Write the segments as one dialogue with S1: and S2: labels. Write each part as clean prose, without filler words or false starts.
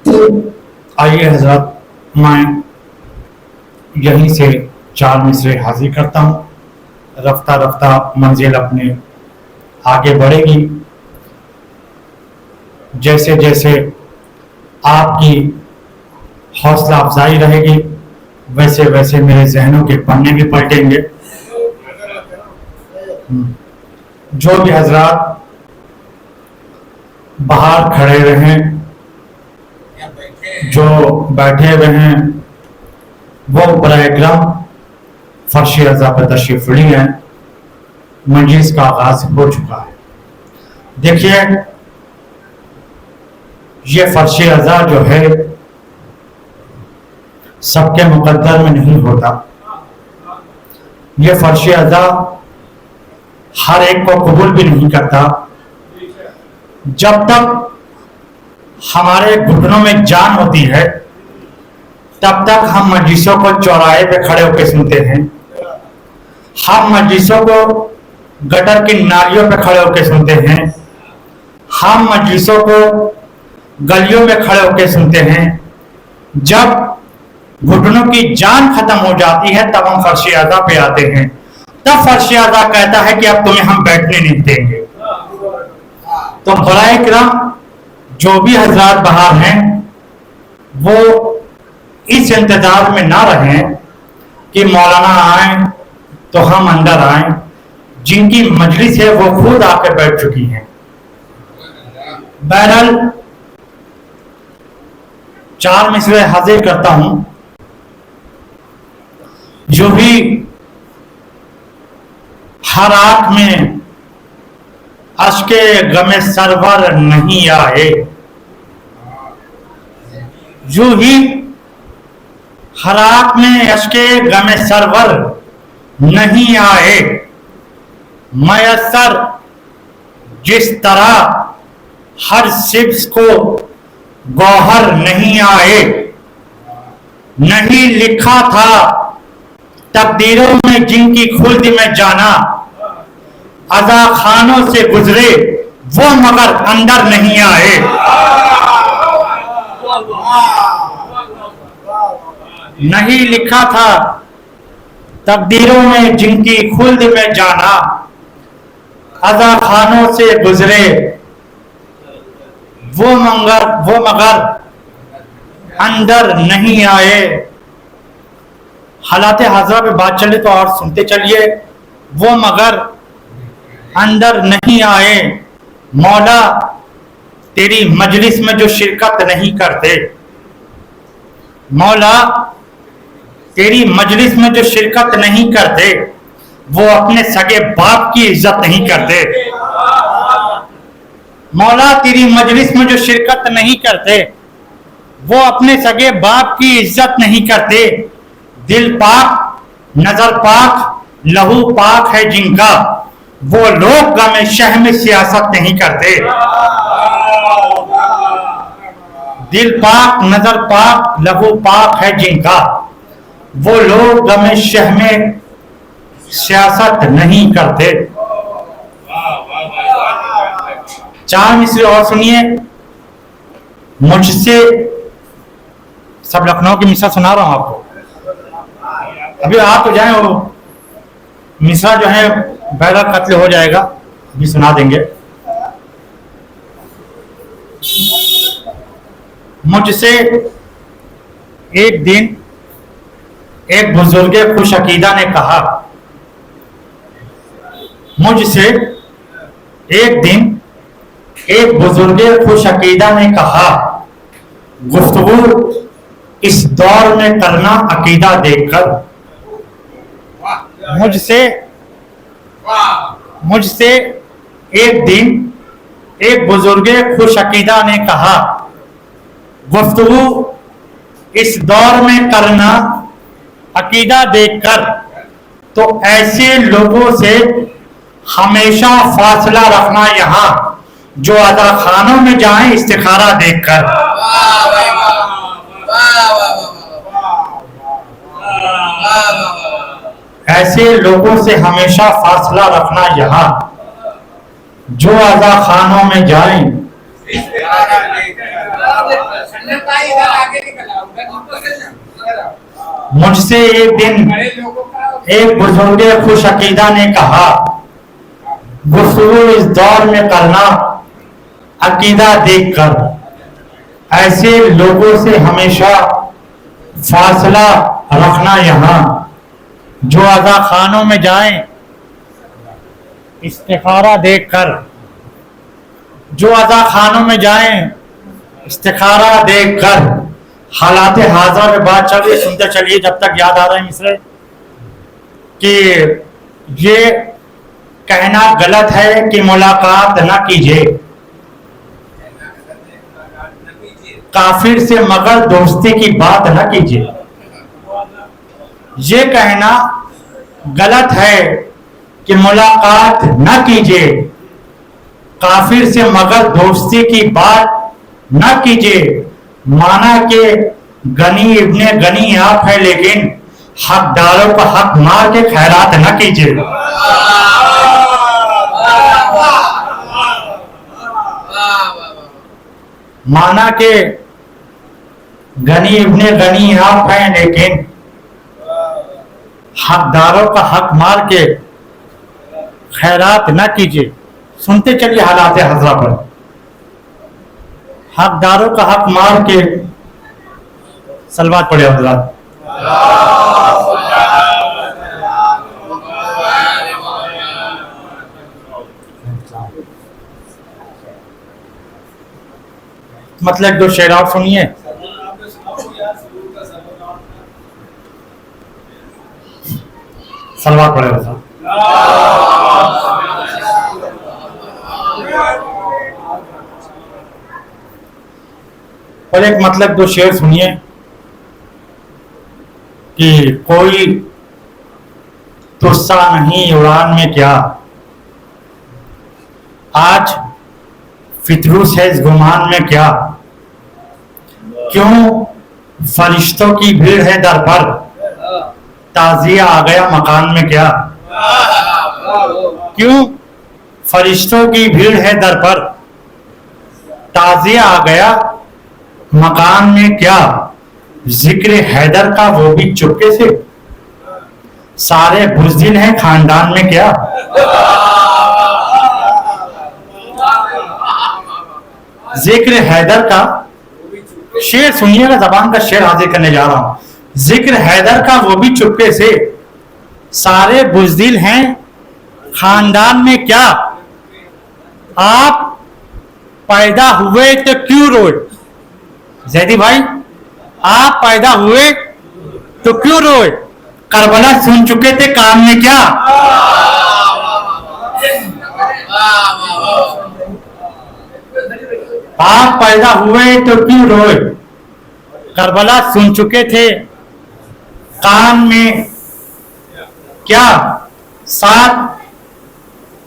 S1: आइए हजरत, मैं यहीं से 4 मिसरे हाजिर करता हूँ। रफ्ता रफ्ता मंजिल अपने आगे बढ़ेगी। जैसे जैसे आपकी हौसला अफजाई रहेगी, वैसे वैसे मेरे जहनों के पन्ने भी पलटेंगे। जो भी हजरात बाहर खड़े रहें, जो बैठे हुए हैं, वो बराएकराम फर्श अज़ा पर तशरीफ ली हैं। मजलिस का आगाज हो चुका है। देखिए, ये फर्श अज़ा जो है सबके मुकद्दर में नहीं होता। ये फर्श अज़ा हर एक को कबूल भी नहीं करता। जब तक हमारे घुटनों में जान होती है, तब तक हम मजलिसों को चौराहे पे खड़े होकर सुनते हैं। हम मजलिसों को गटर की नालियों पे खड़े होकर सुनते हैं। हम मजलिसों को गलियों में खड़े होकर सुनते हैं। जब घुटनों की जान खत्म हो जाती है, तब हम फर्श अज़ा पे आते हैं। तब फर्श अज़ा कहता है कि अब तुम्हें हम बैठने नहीं देंगे। तो बराए किराम, जो भी हजरात बाहर हैं, वो इस इंतजार में ना रहें कि मौलाना आए तो हम अंदर आए। जिनकी मजलिस है वो खुद आके बैठ चुकी हैं। बहरहाल 4 मिसरे हाजिर करता हूं। जो भी हर आंख में अश्के गमे सरवर नहीं आए, जो ही हर आंख में अश्के गमे सरवर नहीं आए, मयसर जिस तरह हर शिब्स को गौहर नहीं आए। नहीं लिखा था तकदीरों में जिनकी खुल्द में जाना, अज़ा खानों से गुजरे वो मगर अंदर नहीं आए। नहीं लिखा था तकदीरों में जिनकी खुल्द में जाना, अज़ा खानों से गुजरे वो मगर अंदर नहीं आए। हालात हाज़िरा पे बात चले तो और सुनते चलिए। वो मगर अंदर नहीं आए। मौला तेरी मजलिस में जो शिरकत नहीं करते, मौला तेरी मजलिस में जो शिरकत नहीं करते, वो अपने सगे बाप की इज्जत नहीं करते। मौला तेरी मजलिस में जो शिरकत नहीं करते, वो अपने सगे बाप की इज्जत नहीं करते। दिल पाक, नजर पाक, लहू पाक है जिनका, वो लोग गमे शह में सियासत नहीं करते। दिल पाक, नजर पाक, लहू पाक है जिनका, वो लोग गमे शह में सियासत नहीं करते। 4 मिसरे और सुनिए। मुझसे, सब लखनऊ की मिसरा सुना रहा हूं आपको। अभी आप तो जाए, वो मिसरा जो है बहरा कत्ल हो जाएगा, अभी सुना देंगे। मुझसे एक दिन एक बुजुर्ग खुश अकीदा ने कहा, मुझसे एक दिन एक बुजुर्ग खुश अकीदा ने कहा, गुफ्तगू इस दौर में करना अकीदा देखकर। मुझसे एक दिन एक बुजुर्ग खुश अकीदा ने कहा, गुफ्तगू इस दौर में करना अकीदा देखकर। तो ऐसे लोगों से हमेशा फासला रखना यहाँ, जो अदा खानों में जाएं इस्तिखारा देखकर। ऐसे लोगों से हमेशा फासला रखना यहाँ, जो अज़ा खानों में जाएं मुझसे एक दिन एक बुजुर्ग खुश अकीदा ने कहा, गुफ्तगू इस दौर में करना अकीदा देखकर, ऐसे लोगों से हमेशा फासला रखना। यहाँ जो अज़ा खानों में जाएं इस्तिखारा देखकर, जो अज़ा खानों में जाएं इस्तिखारा देखकर। हालात हाज़िर में बात चल रही, सुनते चलिए जब तक याद आ रहे हैं मिसरे कि ये कहना गलत है कि मुलाकात न कीजिए काफिर से, मगर दोस्ती की बात न कीजिए। ये कहना गलत है कि मुलाकात न कीजिए काफिर से, मगर दोस्ती की बात न कीजिए। माना कि गनी इब्ने गनी आप है, लेकिन हकदारों का हक मार के खैरात न कीजिए। माना कि गनी इब्ने गनी आप हैं, लेकिन हकदारों का हक मार के खैरात न कीजिए। सुनते चलिए हालात हज़रा पर। हकदारों का हक मार के सलवात पढ़े हज़रात। मतलब दो शेर आप सुनिए। सलवात पढ़े हज़रात। और एक मतलब दो शेर सुनिए कि कोई तुस्सा नहीं उड़ान में क्या, आज फितरूस है इस गुमान में क्या। क्यों फरिश्तों की भीड़ है दर पर, ताजिया आ गया मकान में क्या। क्यों फरिश्तों की भीड़ है दर पर, ताजिया आ गया मकान में क्या। जिक्र हैदर का वो भी चुपके से, सारे बुज़दिल हैं खानदान में क्या। जिक्र हैदर का शेर सुनिएगा, जबान का शेर हाजिर करने जा रहा हूं। जिक्र हैदर का वो भी चुपके से, सारे बुज़दिल हैं खानदान में क्या। आप पैदा हुए तो क्यों रोए, जैदी भाई आप पैदा हुए तो क्यों रोए, करबला सुन चुके थे काम में क्या। आप पैदा हुए तो क्यों रोए, करबला सुन चुके थे कान में क्या। साथ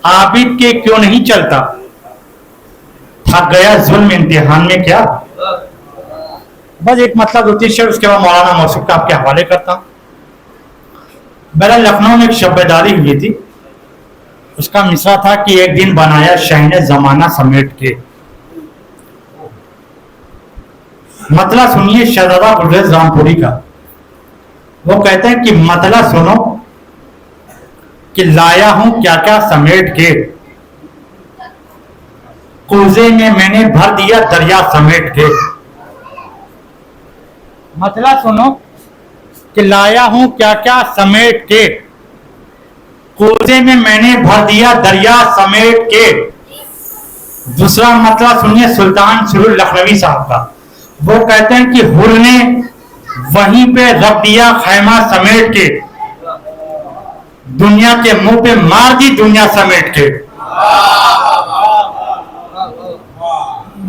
S1: आबिद के क्यों नहीं चलता, थक गया जुल्म इम्तिहान में क्या। बस एक मतलब होती है शेर, उसके बाद मौलाना मौसूफ का आपके हवाले करता हूं। मेरा लखनऊ में एक शब्बेदारी हुई थी, उसका मिसरा था कि एक दिन बनाया शहने जमाना समेट के। मतला सुनिए शहजादा गुलरेज रामपुरी का। वो कहते हैं कि मतला सुनो कि लाया हूं क्या क्या समेट के, कोजे में मैंने भर दिया दरिया समेट के। मतलब सुनो कि लाया हूं क्या क्या समेट के, कोजे में मैंने भर दिया दरिया समेट के। दूसरा मतलब सुनिए सुल्तान सुरुल लखनवी साहब का। वो कहते हैं कि हुर ने वहीं पे रख दिया खैमा समेट के, दुनिया के मुंह पे मार दी दुनिया समेट के।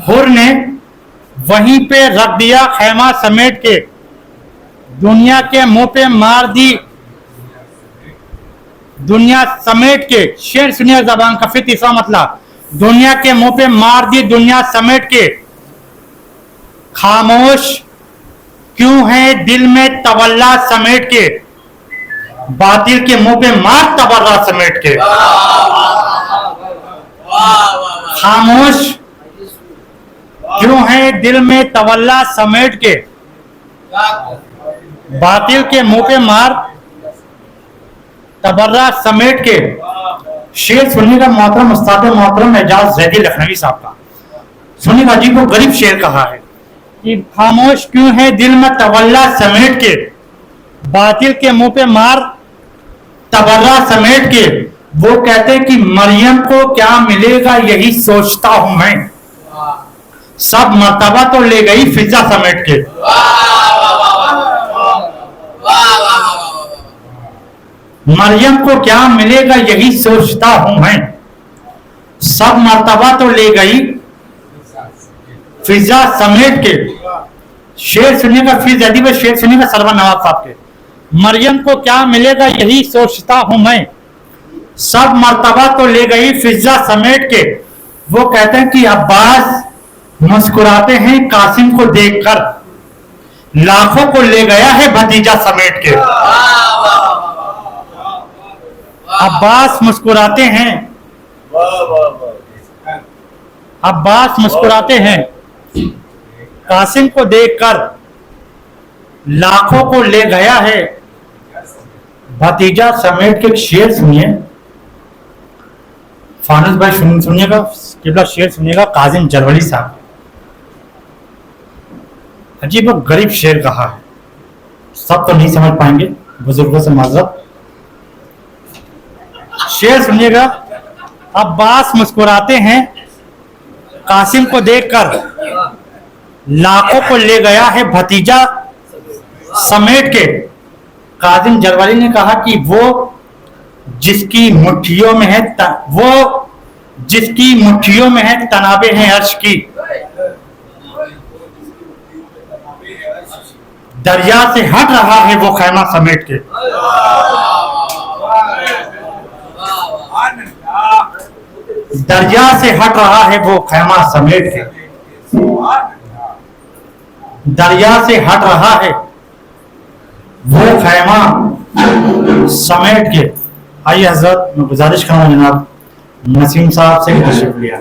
S1: हुर ने वहीं पे रख दिया खैमा समेट के, दुनिया के मुंह पे मार दी दुनिया समेट के। शेर सुनिए जबान का। फिर तीसरा मतलब, दुनिया के मुंह पे मार दी दुनिया समेट के। खामोश क्यों है दिल में तवल्ला समेट के, बातिल के मुंह पे मार तबर्रा समेट के। खामोश क्यों है दिल में तवल्ला समेट के, बातिल के मुंह पे मार तबर्रा समेट के। शेर सुनिएगा मोहतरम उस्ताद मोहतरम एजाज जैदी लखनवी साहब का। सुनिएगा अजीब वो गरीब शेर कहा है कि खामोश क्यों है दिल में तवल्ला समेट के, बातिल के मुंह पे मार तबर्रा समेट के। वो कहते कि मरियम को क्या मिलेगा यही सोचता हूं मैं, सब मर्तबा तो ले गई फिजा समेट के। मरियम को क्या मिलेगा यही सोचता हूं मैं, सब मर्तबा तो ले गई फिजा समेट के। शेर सुनिएगा फिर अदीब शेर सुनिएगा सरवर नवाब साहब के। मरियम को क्या मिलेगा यही सोचता हूं मैं, सब मर्तबा तो ले गई फिजा समेट के। वो कहते हैं कि अब्बास मुस्कुराते हैं कासिम को देखकर, लाखों को ले गया है भतीजा समेट के। अब्बास मुस्कुराते हैं, अब्बास मुस्कुराते हैं कासिम को देखकर, लाखों को ले गया है भतीजा समेट के। शेर सुनिए फानूस भाई, सुनिएगा किबला शेर सुनिएगा काजिम जरवली साहब। अजीब और गरीब शेर कहा है, सब तो नहीं समझ पाएंगे, बुजुर्गों से माजरत। शेर सुनिएगा अब्बास मुस्कुराते हैं कासिम को देखकर, लाखों को ले गया है भतीजा समेट के। काजिम जरवाली ने कहा कि वो जिसकी मुट्ठियों में है वो जिसकी मुट्ठियों में है तनाबे हैं अर्श की, दरिया से हट रहा है वो खैमा समेट के। दरिया से हट रहा है वो खैमा समेट के, दरिया से हट रहा है वो खैमा समेट के। आइए हजरत मैं गुजारिश करूंगा जनाब नसीम साहब से तशरीफ लिया।